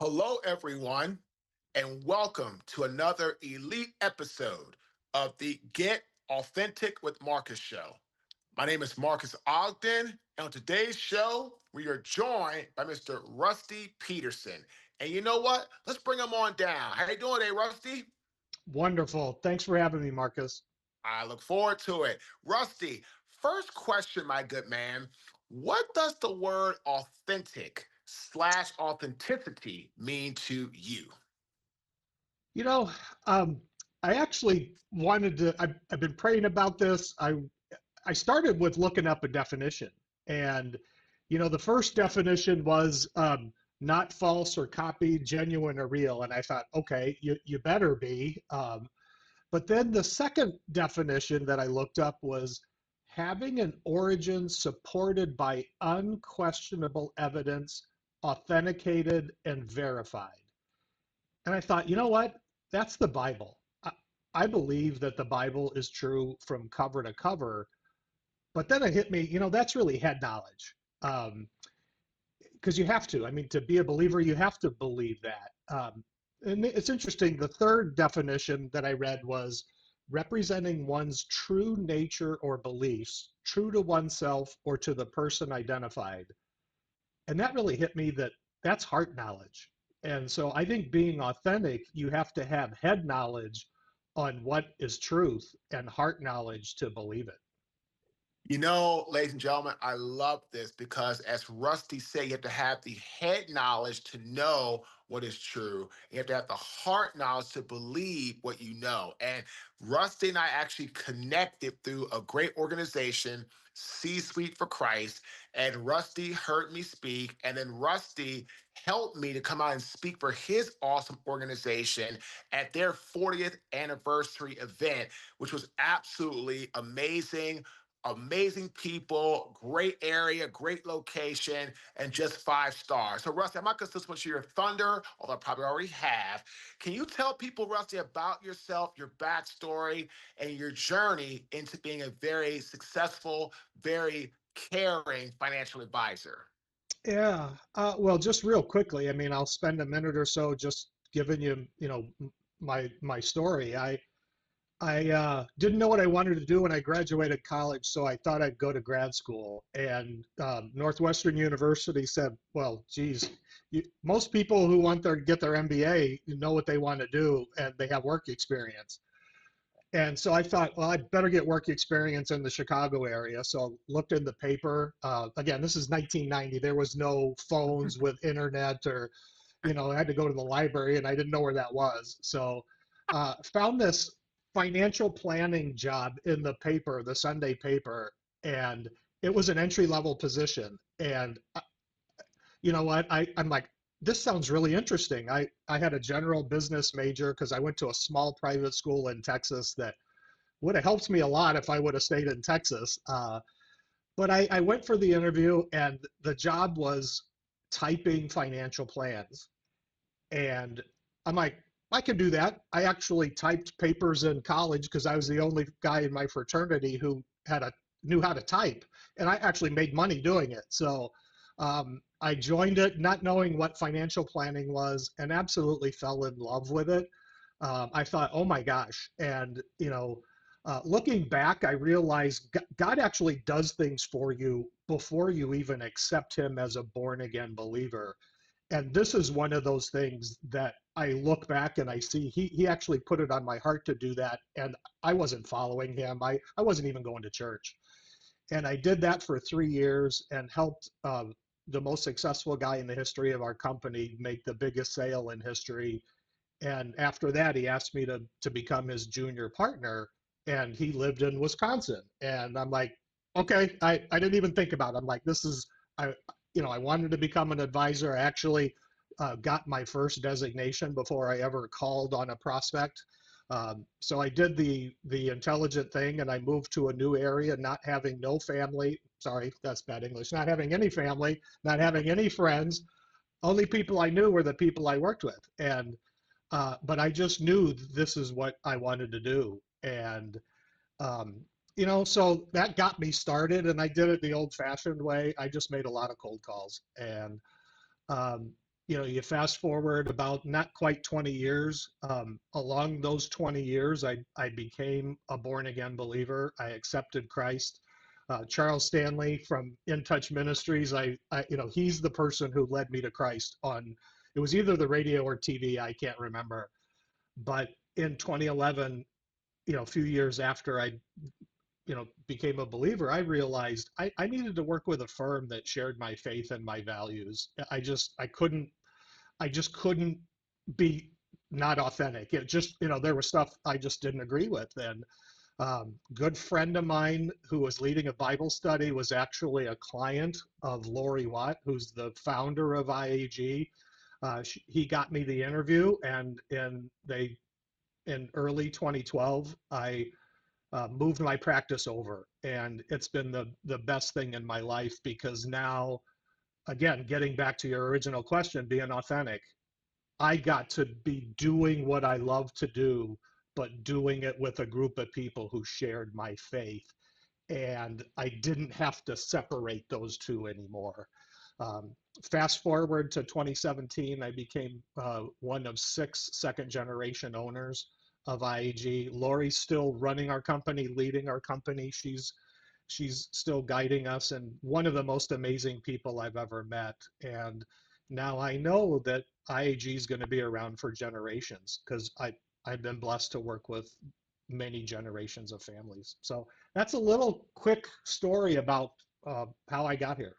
Hello, everyone, and welcome to another elite episode of the Get Authentic with Marques show. My name is Marques Ogden, and on today's show, we are joined by Mr. Rusty Peterson. And you know what? Let's bring him on down. How you doing today, Rusty? Wonderful. Thanks for having me, Marcus. I look forward to it. Rusty, first question, my good man. What does the word authentic/authenticity mean to you? You know, um, I actually wanted to. I've been praying about this. I started with looking up a definition, and the first definition was not false or copied, genuine or real. And I thought, okay, you better be. But then the second definition that I looked up was having an origin supported by unquestionable evidence, authenticated and verified. And I thought, you know what? That's the Bible. I believe that the Bible is true from cover to cover. But then it hit me, that's really head knowledge. Because you have to. I mean, to be a believer, you have to believe that. And it's interesting. The third definition that I read was representing one's true nature or beliefs, true to oneself or to the person identified. And that really hit me that that's heart knowledge. And so I think being authentic, you have to have head knowledge on what is truth and heart knowledge to believe it. You know, ladies and gentlemen, I love this because, as Rusty said, you have to have the head knowledge to know what is true. You have to have the heart knowledge to believe what you know. And Rusty and I actually connected through a great organization, C Suite for Christ. And Rusty heard me speak. And then Rusty helped me to come out and speak for his awesome organization at their 40th anniversary event, which was absolutely amazing. Amazing people, great area, great location, and just 5 stars. So, Rusty, I'm not going to this much your thunder, although I probably already have. Can you tell people, Rusty, about yourself, your backstory, and your journey into being a very successful, very caring financial advisor? Yeah. Well, just real quickly, I mean, I'll spend a minute or so just giving you, my story. I didn't know what I wanted to do when I graduated college, so I thought I'd go to grad school. And Northwestern University said, "Well, geez, most people who want to get their MBA know what they want to do, and they have work experience." And so I thought, well, I'd better get work experience in the Chicago area. So I looked in the paper. Again, this is 1990. There was no phones with internet, or I had to go to the library, and I didn't know where that was. So found this financial planning job in the paper, the Sunday paper, and it was an entry level position. And you know what? I'm like, this sounds really interesting. I had a general business major because I went to a small private school in Texas that would have helped me a lot if I would have stayed in Texas. But I went for the interview, and the job was typing financial plans. And I'm like, I can do that. I actually typed papers in college because I was the only guy in my fraternity who knew how to type, and I actually made money doing it. So I joined it, not knowing what financial planning was, and absolutely fell in love with it. I thought, oh my gosh, and looking back, I realized God actually does things for you before you even accept Him as a born again believer. And this is one of those things that I look back and I see he actually put it on my heart to do that. And I wasn't following him. I wasn't even going to church. And I did that for 3 years and helped the most successful guy in the history of our company make the biggest sale in history. And after that, he asked me to become his junior partner. And he lived in Wisconsin. And I'm like, okay, I didn't even think about it. I'm like, I wanted to become an advisor. I actually got my first designation before I ever called on a prospect. So I did the intelligent thing, and I moved to a new area, not having no family. Sorry, that's bad English. Not having any family, not having any friends. Only people I knew were the people I worked with. And but I just knew this is what I wanted to do. And um, so that got me started, and I did it the old-fashioned way. I just made a lot of cold calls, and um, you fast forward about not quite 20 years. Along those 20 years, I became a born again believer. I accepted Christ. Charles Stanley from In Touch Ministries, he's the person who led me to Christ on, it was either the radio or TV, I can't remember. But in 2011, a few years after I, became a believer, I realized I needed to work with a firm that shared my faith and my values. I just couldn't be not authentic. It just, there was stuff I just didn't agree with. And good friend of mine who was leading a Bible study was actually a client of Lori Watt, who's the founder of IAG. He got me the interview, and in early 2012, I moved my practice over, and it's been the best thing in my life because now, again, getting back to your original question, being authentic, I got to be doing what I love to do, but doing it with a group of people who shared my faith. And I didn't have to separate those two anymore. Um, Fast forward to 2017, I became one of 6 second generation owners of IAG. Lori's still running our company, leading our company. She's still guiding us, and one of the most amazing people I've ever met. And now I know that IAG is going to be around for generations because I've been blessed to work with many generations of families. So that's a little quick story about how I got here.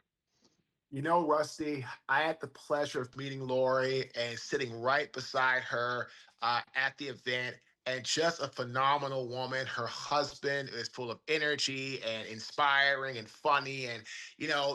You know, Rusty, I had the pleasure of meeting Lori and sitting right beside her at the event. And just a phenomenal woman. Her husband is full of energy and inspiring and funny. And,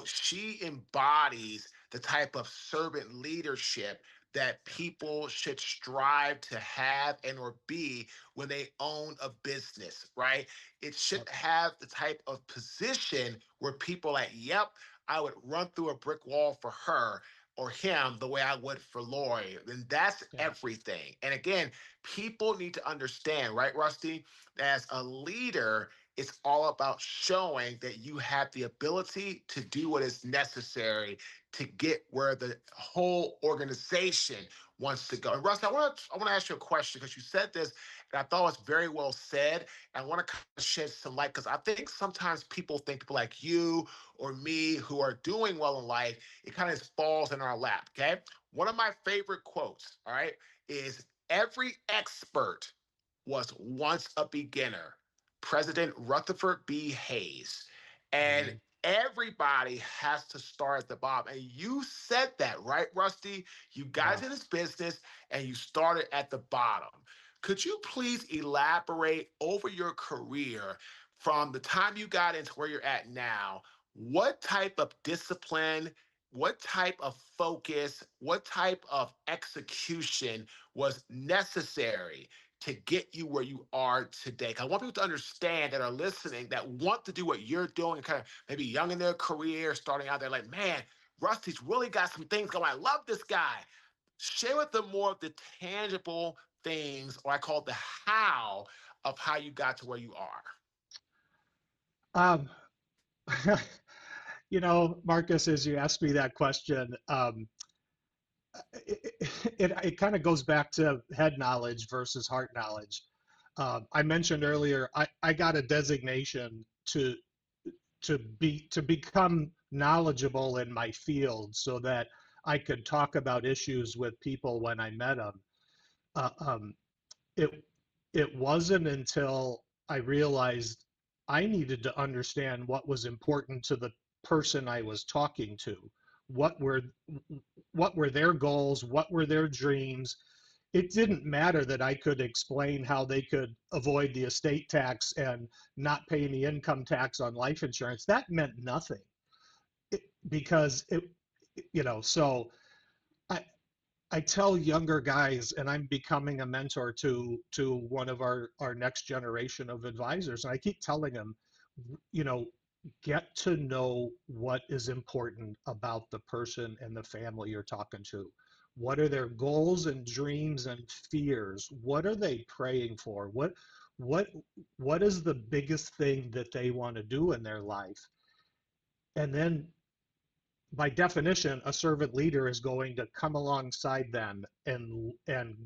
she embodies the type of servant leadership that people should strive to have and or be when they own a business, right? It should Yep. have the type of position where people are like, yep, I would run through a brick wall for her or him the way I would for Lori. And that's Yeah. everything. And again, people need to understand, right, Rusty? As a leader, it's all about showing that you have the ability to do what is necessary to get where the whole organization wants to go. And Rusty, I want to ask you a question because you said this, and I thought it was very well said. And I want to kind of shed some light because I think sometimes people like you or me who are doing well in life, it kind of just falls in our lap. Okay. One of my favorite quotes, all right, is every expert was once a beginner. President Rutherford B. Hayes. And Mhm. everybody has to start at the bottom. And you said that, right, Rusty? You got Yeah. into this business and you started at the bottom. Could you please elaborate over your career from the time you got into where you're at now? What type of discipline, what type of focus, what type of execution was necessary to get you where you are today? 'Cause I want people to understand that are listening that want to do what you're doing and kind of maybe young in their career, starting out there like, man, Rusty's really got some things going. I love this guy. Share with them more of the tangible things, or I call it the how of how you got to where you are. Um, Marcus, as you asked me that question, it kind of goes back to head knowledge versus heart knowledge. I mentioned earlier, I got a designation to become knowledgeable in my field so that I could talk about issues with people when I met them. Uh, um, it it wasn't until I realized I needed to understand what was important to the person I was talking to. What were what were their goals? What were their dreams? It didn't matter that I could explain how they could avoid the estate tax and not pay any income tax on life insurance. That meant nothing because so I, I tell younger guys, and I'm becoming a mentor to one of our next generation of advisors, and I keep telling them, you know, get to know what is important about the person and the family you're talking to. What are their goals and dreams and fears? What are they praying for? What what is the biggest thing that they want to do in their life? And then by definition, a servant leader is going to come alongside them and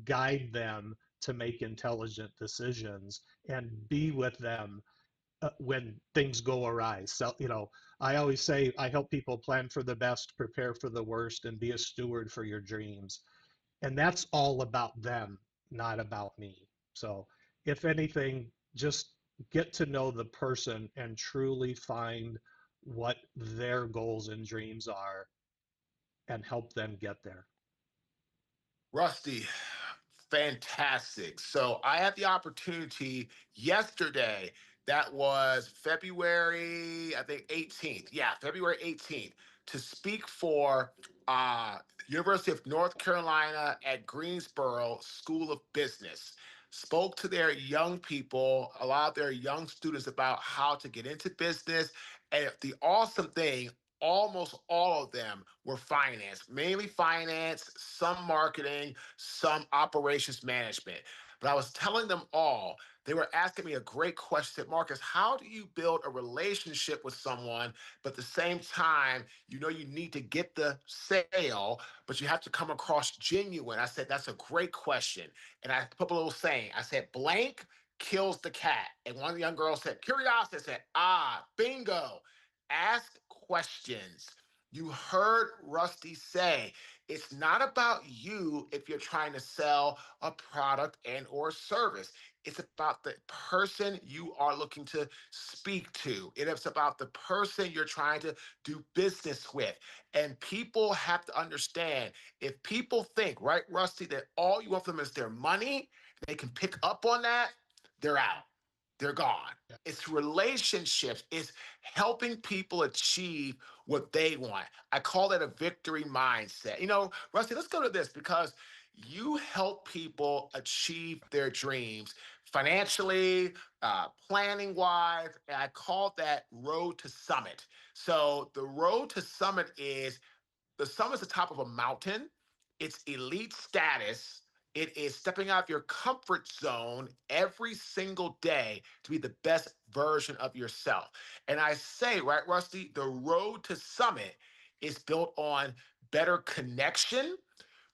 guide them to make intelligent decisions and be with them when things go awry. So, I always say I help people plan for the best, prepare for the worst, and be a steward for your dreams. And that's all about them, not about me. So, if anything, just get to know the person and truly find what their goals and dreams are and help them get there. Rusty, fantastic. So I had the opportunity yesterday. That was February, I think 18th. Yeah, February 18th to speak for uh, University of North Carolina at Greensboro School of Business. Spoke to their young people, a lot of their young students about how to get into business. And the awesome thing, almost all of them were finance, mainly finance, some marketing, some operations management. But I was telling them all, they were asking me a great question, Marques, how do you build a relationship with someone, but at the same time, you need to get the sale, but you have to come across genuine? I said, that's a great question. And I put a little saying, I said, blank kills the cat. And one of the young girls said, curiosity. I said, bingo. Ask questions. You heard Rusty say, it's not about you if you're trying to sell a product and or service. It's about the person you are looking to speak to. It's about the person you're trying to do business with. And people have to understand, if people think, right, Rusty, that all you want from them is their money, they can pick up on that, they're out. They're gone. Yeah. It's relationships. It's helping people achieve what they want. I call that a victory mindset. Rusty, let's go to this because you help people achieve their dreams financially, planning wise. And I call that road to summit. So the road to summit is the summit's the top of a mountain. It's elite status. It is stepping out of your comfort zone every single day to be the best version of yourself. And I say, right, Rusty, the road to summit is built on better connection,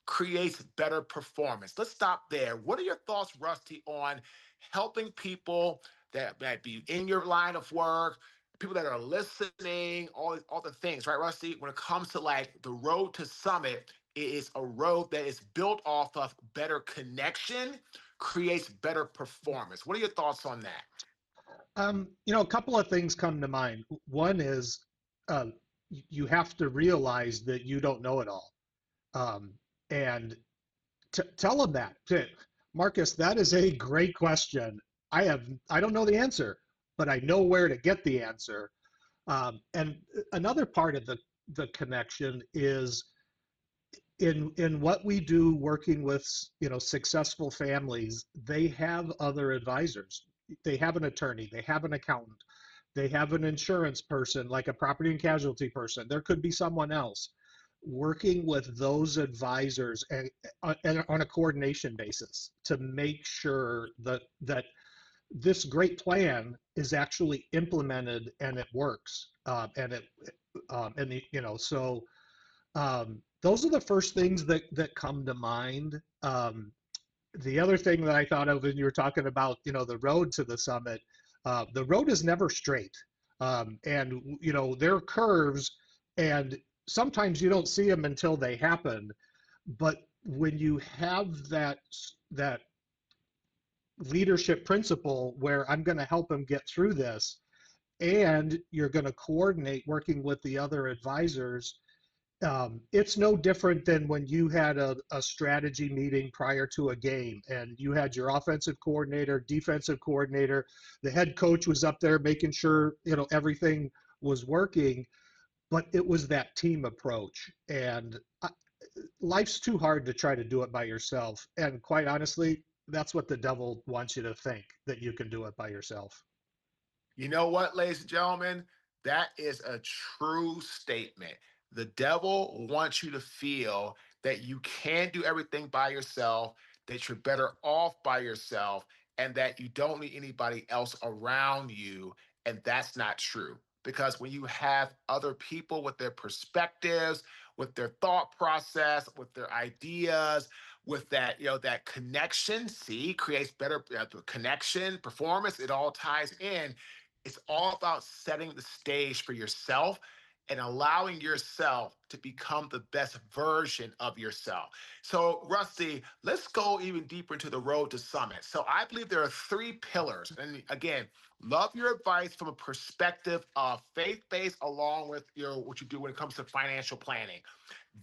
creates better performance. Let's stop there. What are your thoughts, Rusty, on helping people that might be in your line of work, people that are listening, all the things, right, Rusty? When it comes to like the road to summit, it is a road that is built off of better connection, creates better performance. What are your thoughts on that? A couple of things come to mind. One is uh, you have to realize that you don't know it all, um, and tell them that. Marques, that is a great question. I don't know the answer, but I know where to get the answer. And another part of the connection is in what we do working with successful families. They have other advisors. They have an attorney, they have an accountant, they have an insurance person, like a property and casualty person. There could be someone else working with those advisors and on a coordination basis to make sure that this great plan is actually implemented and it works, and it and the, so those are the first things that come to mind. The other thing that I thought of when you were talking about, the road to the summit, the road is never straight. And, there are curves, and sometimes you don't see them until they happen. But when you have that leadership principle where I'm going to help them get through this, and you're going to coordinate working with the other advisors, it's no different than when you had a strategy meeting prior to a game and you had your offensive coordinator, defensive coordinator, the head coach was up there making sure everything was working, but it was that team approach. And life's too hard to try to do it by yourself. And quite honestly, that's what the devil wants you to think, that you can do it by yourself. You know what, ladies and gentlemen? That is a true statement. The devil wants you to feel that you can't do everything by yourself, that you're better off by yourself, and that you don't need anybody else around you. And that's not true. because when you have other people with their perspectives, with their thought process, with their ideas, with that, that connection, see, creates better connection, performance, it all ties in. It's all about setting the stage for yourself and allowing yourself to become the best version of yourself. So, Rusty, let's go even deeper into the road to summit. So, I believe there are three pillars. And again, love your advice from a perspective of faith-based, along with what you do when it comes to financial planning.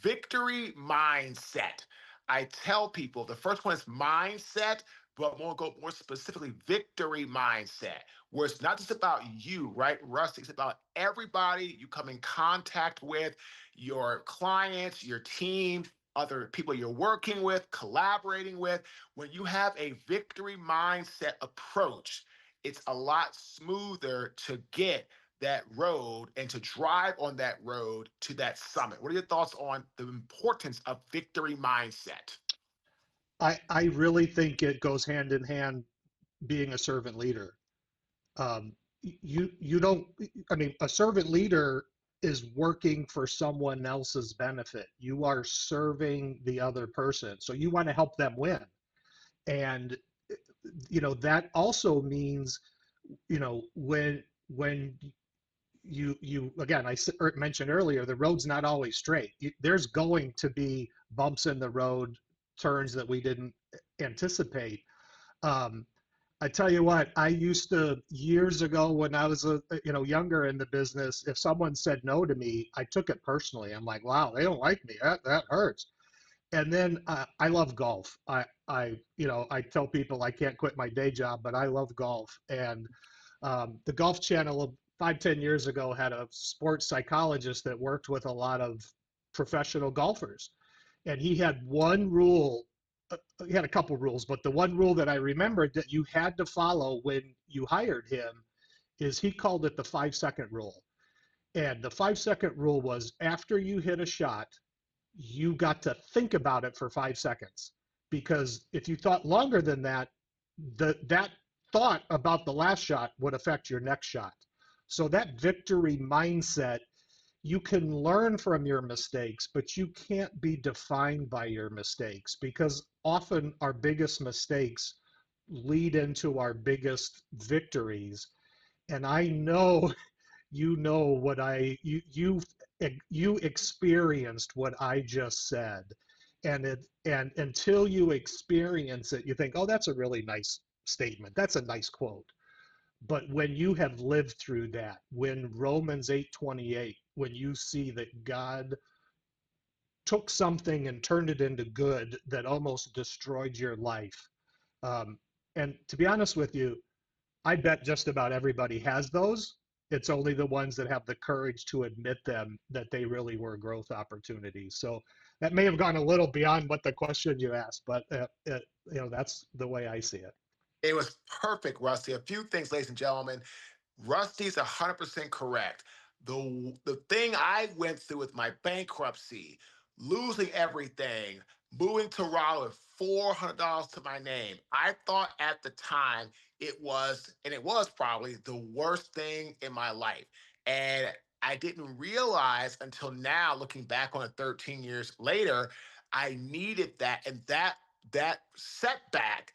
Victory mindset. I tell people the first one is mindset, but I want to go more specifically victory mindset, where it's not just about you, right, Rusty? It's about everybody you come in contact with, your clients, your team, other people you're working with, collaborating with. When you have a victory mindset approach, it's a lot smoother to get that road and to drive on that road to that summit. What are your thoughts on the importance of victory mindset? I really think it goes hand in hand being a servant leader. You don't, I mean, a servant leader is working for someone else's benefit. You are serving the other person. So you want to help them win. And, that also means, when you again, mentioned earlier, the road's not always straight. There's going to be bumps in the road, turns that we didn't anticipate. Um, I tell you what, I used to years ago when I was younger in the business, if someone said no to me, I took it personally. I'm like, wow, they don't like me. That hurts. And then I love golf. I tell people I can't quit my day job, but I love golf. And the Golf Channel 5, 10 years ago had a sports psychologist that worked with a lot of professional golfers, and he had one rule. He had a couple rules, but the one rule that I remembered that you had to follow when you hired him is he called it the 5 second rule. And the 5 second rule was after you hit a shot, you got to think about it for 5 seconds. Because if you thought longer than that, that thought about the last shot would affect your next shot. So that victory mindset, you can learn from your mistakes, but you can't be defined by your mistakes because often our biggest mistakes lead into our biggest victories. And I know you know what you experienced what I just said. And until you experience it, you think, oh, that's a really nice statement. That's a nice quote. But when you have lived through that, when Romans 8:28, when you see that God took something and turned it into good that almost destroyed your life. Um, and to be honest with you, I bet just about everybody has those. It's only the ones that have the courage to admit them that they really were growth opportunities. So that may have gone a little beyond what the question you asked, but that's the way I see it. It was perfect, Rusty. A few things, ladies and gentlemen. Rusty's 100% correct. The thing I went through with my bankruptcy, losing everything, moving to Raleigh with $400 to my name. I thought at the time it was, and it was probably the worst thing in my life. And I didn't realize until now, looking back on it 13 years later, I needed that. And that setback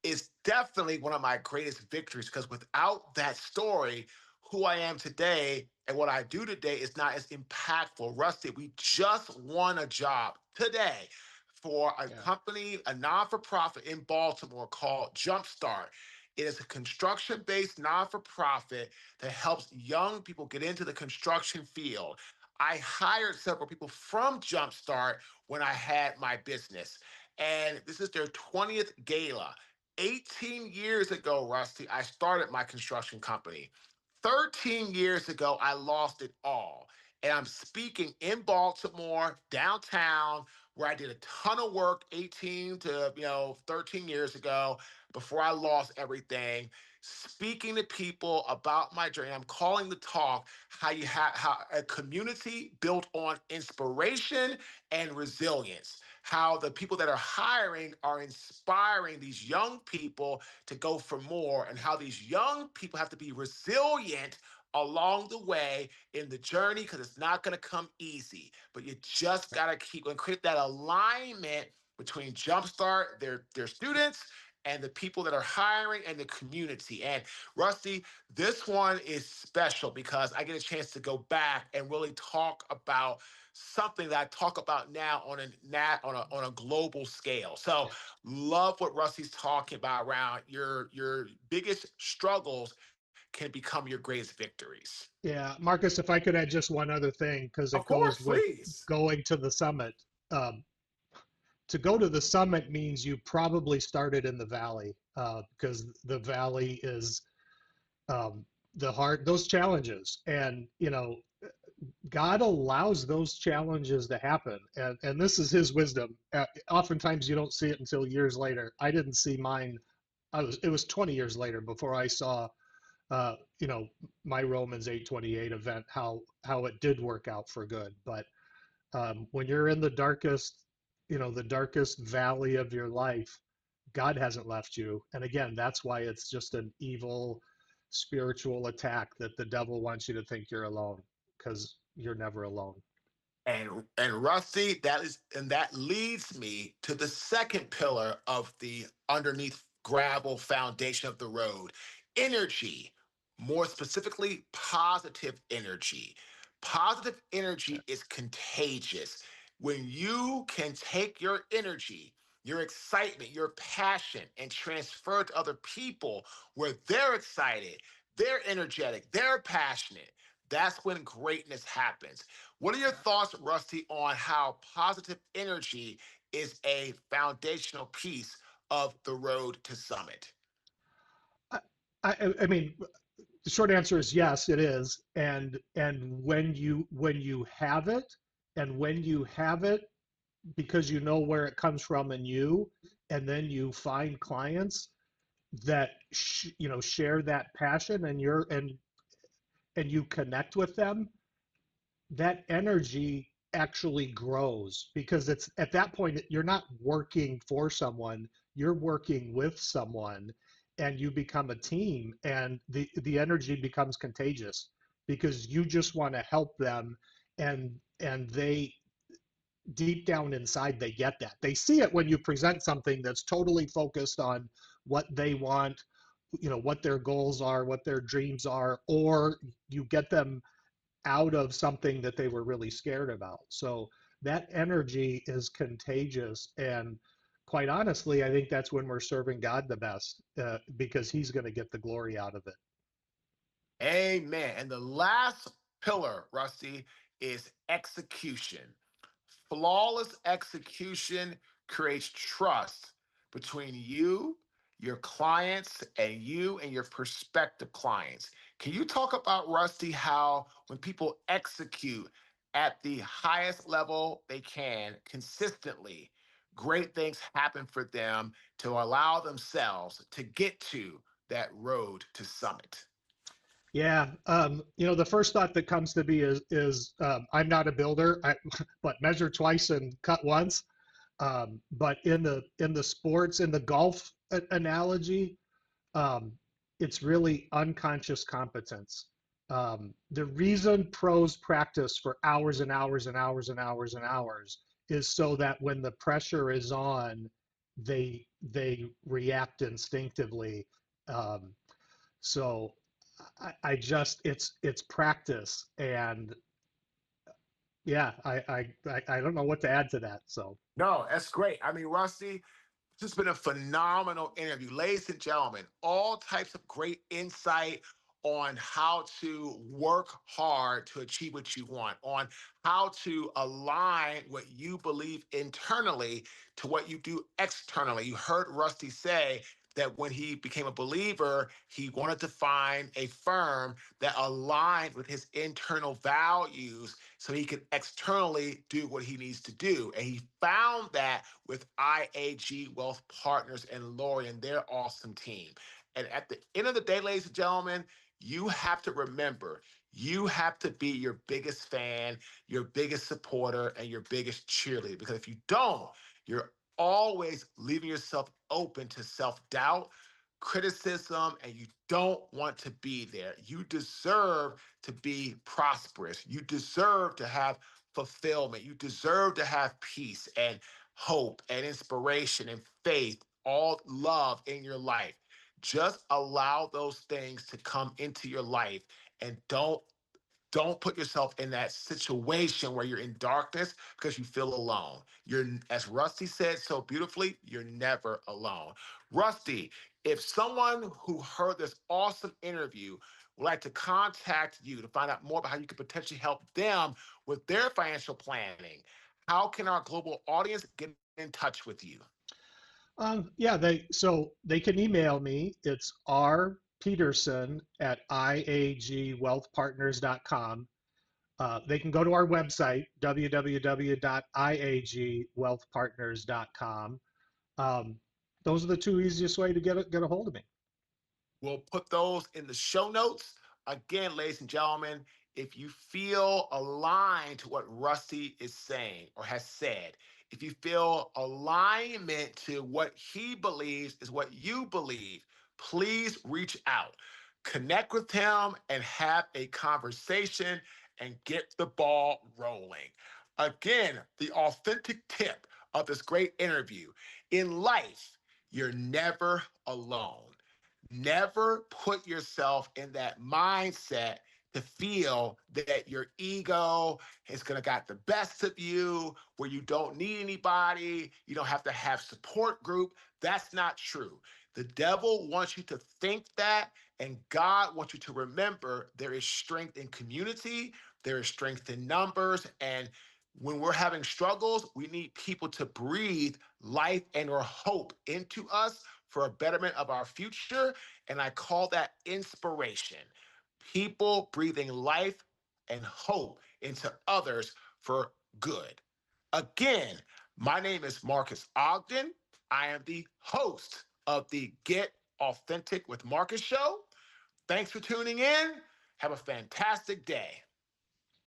is definitely one of my greatest victories because without that story, who I am today and what I do today is not as impactful. Rusty, we just won a job today for a Yeah. company, a non for profit in Baltimore called Jumpstart. It is a construction based non for profit that helps young people get into the construction field. I hired several people from Jumpstart when I had my business. And this is their 20th gala. 18 years ago, Rusty, I started my construction company. 13 years ago, I lost it all. And I'm speaking in Baltimore, downtown, where I did a ton of work 18 to 13 years ago before I lost everything. Speaking to people about my journey. I'm calling the talk how you have how a community built on inspiration and resilience. How the people that are hiring are inspiring these young people to go for more, and how these young people have to be resilient along the way in the journey because it's not going to come easy. But you just got to keep and create that alignment between Jumpstart, their students, and the people that are hiring and the community. And Rusty, this one is special because I get a chance to go back and really talk about something that I talk about now on a global scale. So love what Rusty's talking about around your biggest struggles can become your greatest victories. Yeah, Marcus, if I could add just one other thing, because Of it course, goes with please. going to the summit. Um, to go to the summit means you probably started in the valley, because the valley is um, the hard, those challenges. And, God allows those challenges to happen. And this is his wisdom. Oftentimes you don't see it until years later. I didn't see mine. It was 20 years later before I saw, uh, you know, my Romans 8:28 event, how it did work out for good. But when you're in the darkest, the darkest valley of your life, God hasn't left you. And again, that's why it's just an evil spiritual attack that the devil wants you to think you're alone, because you're never alone. And Rusty, that leads me to the second pillar of the underneath gravel foundation of the road. Energy, more specifically positive energy. Positive Yeah. energy is contagious. When you can take your energy, your excitement, your passion, and transfer it to other people where they're excited, they're energetic, they're passionate, that's when greatness happens. What are your thoughts, Rusty, on how positive energy is a foundational piece of the road to summit? I, I mean, the short answer is yes, it is. And when you have it, and when you have it because you know where it comes from in you, and then you find clients that share that passion, and you connect with them, that energy actually grows, because it's at that point you're not working for someone, you're working with someone, and you become a team, and the energy becomes contagious because you just want to help them. And they, deep down inside, they get that. They see it when you present something that's totally focused on what they want, what their goals are, what their dreams are, or you get them out of something that they were really scared about. So that energy is contagious. And quite honestly, I think that's when we're serving God the best, because he's going to get the glory out of it. Amen. And the last pillar, Rusty, is execution. Flawless execution creates trust between you, your clients, and you and your prospective clients. Can you talk about, Rusty, how when people execute at the highest level they can consistently, great things happen for them to allow themselves to get to that road to summit? Yeah, the first thought that comes to me is I'm not a builder, but measure twice and cut once. But in the sports, in the golf analogy, um, it's really unconscious competence. The reason pros practice for hours and hours and hours and hours and hours is so that when the pressure is on, they react instinctively. Um, so I just it's practice. And yeah, I don't know what to add to that. So No, that's great. I mean, Rusty, this has been a phenomenal interview. Ladies and gentlemen, all types of great insight on how to work hard to achieve what you want, on how to align what you believe internally to what you do externally. You heard Rusty say that when he became a believer, he wanted to find a firm that aligned with his internal values so he could externally do what he needs to do. And he found that with IAG Wealth Partners and Lori and their awesome team. And at the end of the day, ladies and gentlemen, you have to remember, you have to be your biggest fan, your biggest supporter, and your biggest cheerleader. Because if you don't, you're always leaving yourself open to self doubt, criticism and you don't want to be there. You deserve to be prosperous. You deserve to have fulfillment. You deserve to have peace and hope and inspiration and faith, all love in your life. Just allow those things to come into your life and don't put yourself in that situation where you're in darkness because you feel alone. You're, as Rusty said so beautifully, you're never alone. Rusty, if someone who heard this awesome interview would like to contact you to find out more about how you could potentially help them with their financial planning, how can our global audience get in touch with you? Yeah, they can email me. It's rpeterson at iagwealthpartners.com. They can go to our website, www.iagwealthpartners.com. Um, those are the two easiest way to get a hold of me. We'll put those in the show notes. Again, ladies and gentlemen, if you feel aligned to what Rusty is saying or has said, if you feel alignment to what he believes is what you believe, please reach out, connect with him, and have a conversation and get the ball rolling. Again, the authentic tip of this great interview in life, you're never alone. Never put yourself in that mindset to feel that your ego is going to got the best of you, where you don't need anybody, you don't have to have support group. That's not true. The devil wants you to think that, and God wants you to remember there is strength in community, there is strength in numbers, and when we're having struggles, we need people to breathe life and or hope into us for a betterment of our future. And I call that inspiration. People breathing life and hope into others for good. Again, my name is Marques Ogden. I am the host of the Get Authentic with Marques show. Thanks for tuning in. Have a fantastic day.